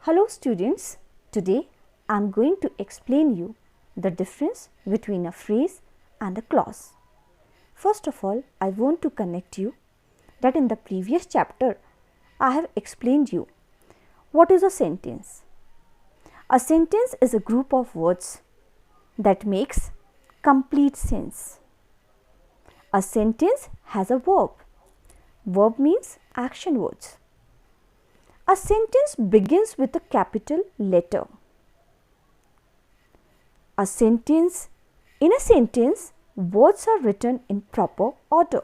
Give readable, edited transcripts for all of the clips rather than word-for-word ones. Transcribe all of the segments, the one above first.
Hello students, today I am going to explain you the difference between a phrase and a clause. First of all, I want to connect you that in the previous chapter I have explained you what is a sentence. A sentence is a group of words that makes complete sense. A sentence has a verb. Verb means action words. A sentence begins with a capital letter. In a sentence, words are written in proper order.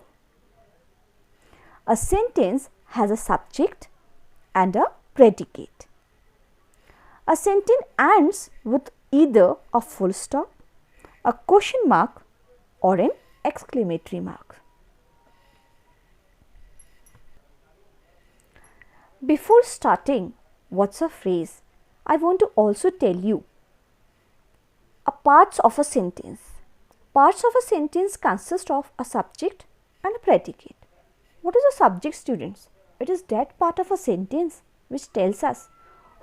A sentence has a subject and a predicate. A sentence ends with either a full stop, a question mark, or an exclamatory mark. Before starting what's a phrase, I want to also tell you parts of a sentence. Parts of a sentence consist of a subject and a predicate. What is a subject, students? It is that part of a sentence which tells us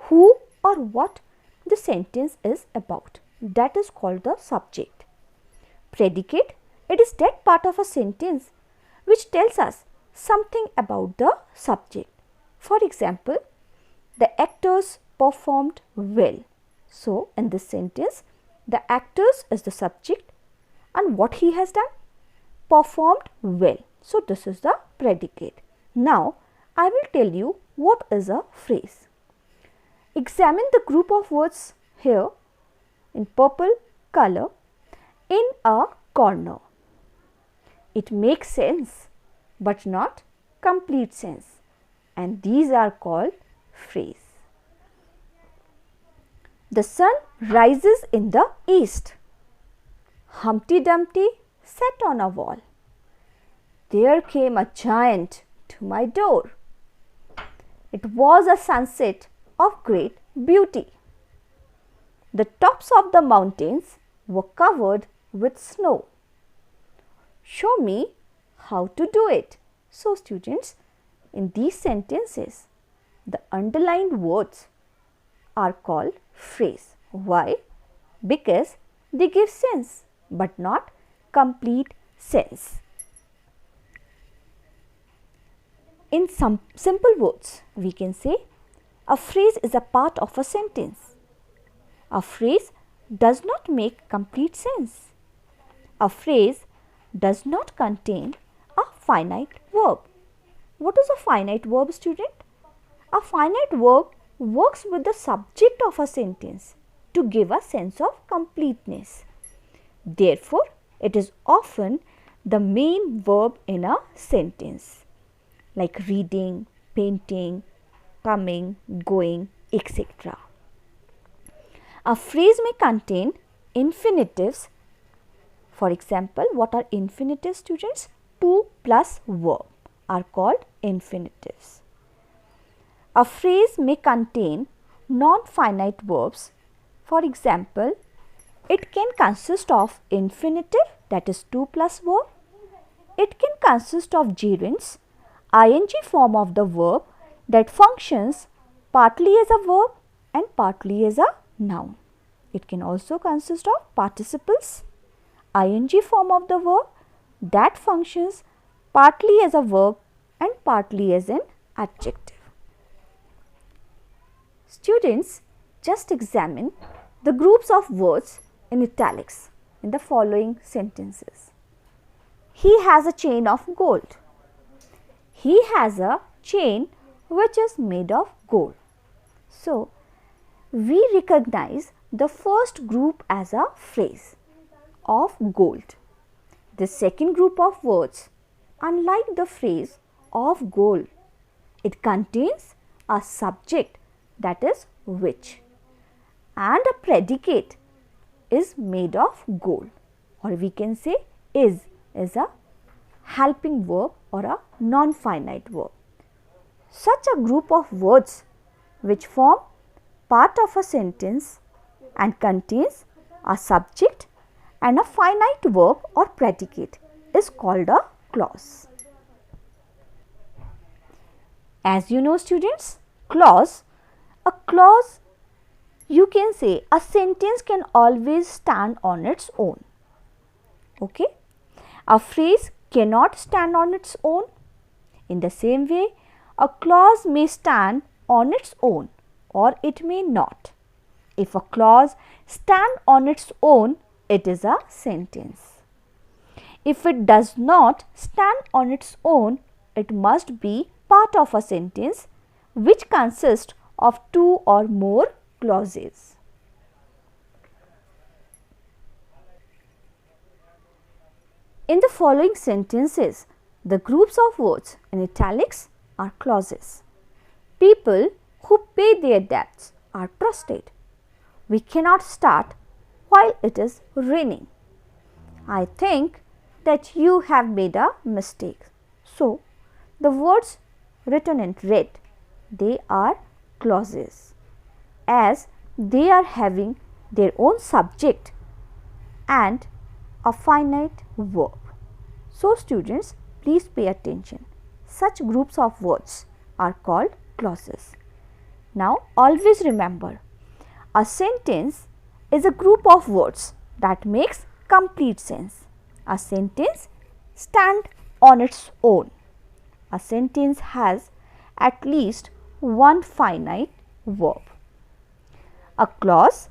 who or what the sentence is about. That is called the subject. Predicate, it is that part of a sentence which tells us something about the subject. For example, the actors performed well. So, in this sentence, the actors is the subject and what he has done? Performed well. So, this is the predicate. Now, I will tell you what is a phrase. Examine the group of words here in purple color in a corner. It makes sense but not complete sense, and these are called phrase. The sun rises in the east. Humpty Dumpty sat on a wall. There came a giant to my door. It was a sunset of great beauty. The tops of the mountains were covered with snow. Show me how to do it. So, students, in these sentences, the underlined words are called phrase. Why? Because they give sense but not complete sense. In some simple words, we can say a phrase is a part of a sentence. A phrase does not make complete sense. A phrase does not contain a finite verb. What is a finite verb, student? A finite verb works with the subject of a sentence to give a sense of completeness. Therefore, it is often the main verb in a sentence, like reading, painting, coming, going, etc. A phrase may contain infinitives. For example, what are infinitives, students? To plus verb are called infinitives. A phrase may contain non-finite verbs. For example, it can consist of infinitive, that is to plus verb. It can consist of gerunds, ing form of the verb that functions partly as a verb and partly as a noun. It can also consist of participles, ing form of the verb that functions partly as a verb and partly as an adjective. Students, just examine the groups of words in italics in the following sentences. He has a chain of gold. He has a chain which is made of gold. So, we recognize the first group as a phrase of gold. The second group of words, unlike the phrase of gold, it contains a subject, that is which, and a predicate is made of gold, or we can say is a helping verb or a non-finite verb. Such a group of words which form part of a sentence and contains a subject and a finite verb or predicate is called a clause. As you know, students, clause, A clause, you can say a sentence can always stand on its own. Okay? A phrase cannot stand on its own. In the same way, a clause may stand on its own or it may not. If a clause stands on its own, it is a sentence. If it does not stand on its own, it must be part of a sentence which consists of two or more clauses. In the following sentences, the groups of words in italics are clauses. People who pay their debts are trusted. We cannot start while it is raining. I think that you have made a mistake. So, the words written in red, they are clauses, as they are having their own subject and a finite verb. So, students, please pay attention. Such groups of words are called clauses. Now, always remember, a sentence is a group of words that makes complete sense. A sentence stands on its own. A sentence has at least one finite verb. A clause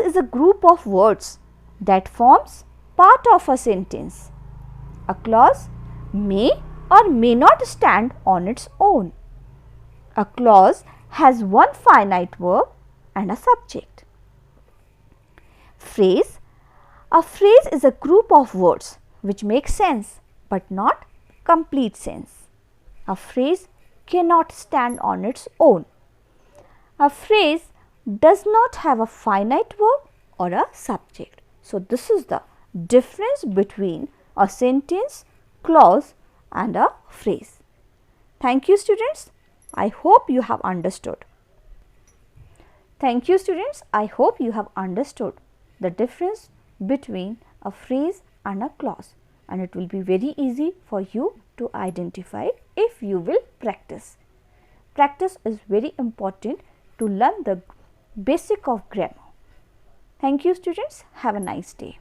is a group of words that forms part of a sentence. A clause may or may not stand on its own. A clause has one finite verb and a subject. A phrase is a group of words which make sense but not complete sense. A phrase cannot stand on its own. A phrase does not have a finite verb or a subject. So, this is the difference between a sentence, clause and a phrase. Thank you, students. I hope you have understood. Thank you, students. I hope you have understood the difference between a phrase and a clause, and it will be very easy for you to identify if you will practice. Practice is very important to learn the basic of grammar. Thank you, students. Have a nice day.